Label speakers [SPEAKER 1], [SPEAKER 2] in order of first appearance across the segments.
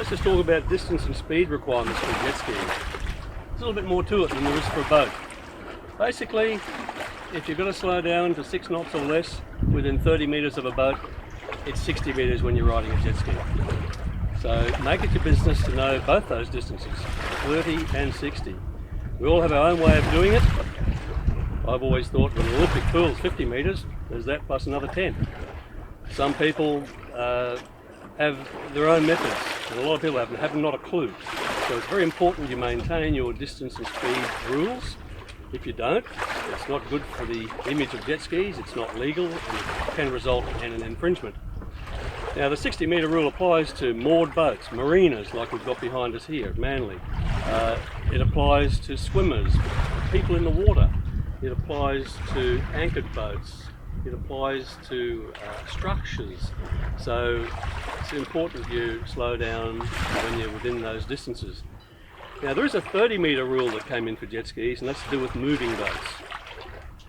[SPEAKER 1] Let's just talk about distance and speed requirements for jet skiing. There's a little bit more to it than there is for a boat. Basically, if you've got to slow down to 6 knots or less within 30 metres of a boat, it's 60 metres when you're riding a jet ski. So make it your business to know both those distances, 30 and 60. We all have our own way of doing it. I've always thought when the Olympic pool is 50 metres, there's that plus another 10. Some people have their own methods, and a lot of people have not a clue. So it's very important you maintain your distance and speed rules. If you don't, it's not good for the image of jet skis, it's not legal, and it can result in an infringement. Now the 60 metre rule applies to moored boats, marinas like we've got behind us here at Manly. It applies to swimmers, people in the water. It applies to anchored boats. It applies to structures. So it's important you slow down when you're within those distances. Now there is a 30 metre rule that came in for jet skis, and that's to do with moving boats.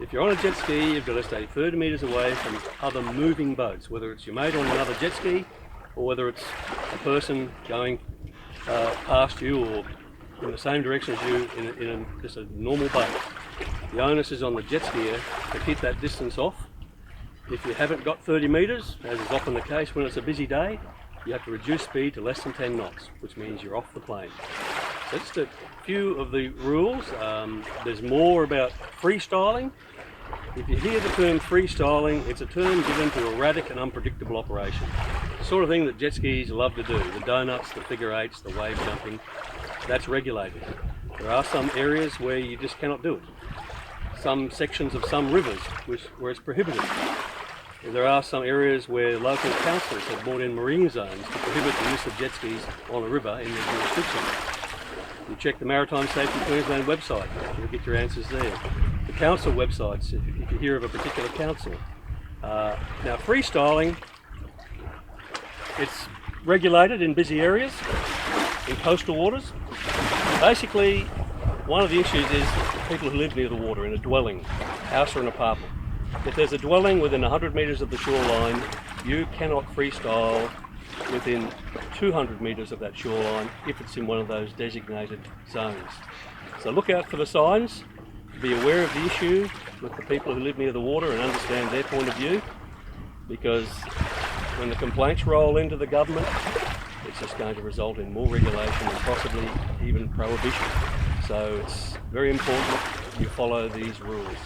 [SPEAKER 1] If you're on a jet ski, you've got to stay 30 metres away from other moving boats, whether it's your mate on another jet ski or whether it's a person going past you or in the same direction as you in just a normal boat. The onus is on the jet skier to keep that distance off. If you haven't got 30 metres, as is often the case when it's a busy day, you have to reduce speed to less than 10 knots, which means you're off the plane. So just a few of the rules. There's more about freestyling. If you hear the term freestyling, it's a term given to erratic and unpredictable operation. The sort of thing that jet skis love to do, the donuts, the figure eights, the wave jumping, that's regulated. There are some areas where you just cannot do it. Some sections of some rivers where it's prohibited. There are some areas where local councils have brought in marine zones to prohibit the use of jet skis on a river in their jurisdiction. You check the Maritime Safety Queensland website, you'll get your answers there. The council websites, if you hear of a particular council. Now freestyling, it's regulated in busy areas, in coastal waters. Basically, one of the issues is people who live near the water in a dwelling, house or an apartment. If there's a dwelling within 100 metres of the shoreline, you cannot freestyle within 200 metres of that shoreline if it's in one of those designated zones. So look out for the signs, be aware of the issue with the people who live near the water and understand their point of view, because when the complaints roll into the government, it's just going to result in more regulation and possibly even prohibition. So it's very important you follow these rules.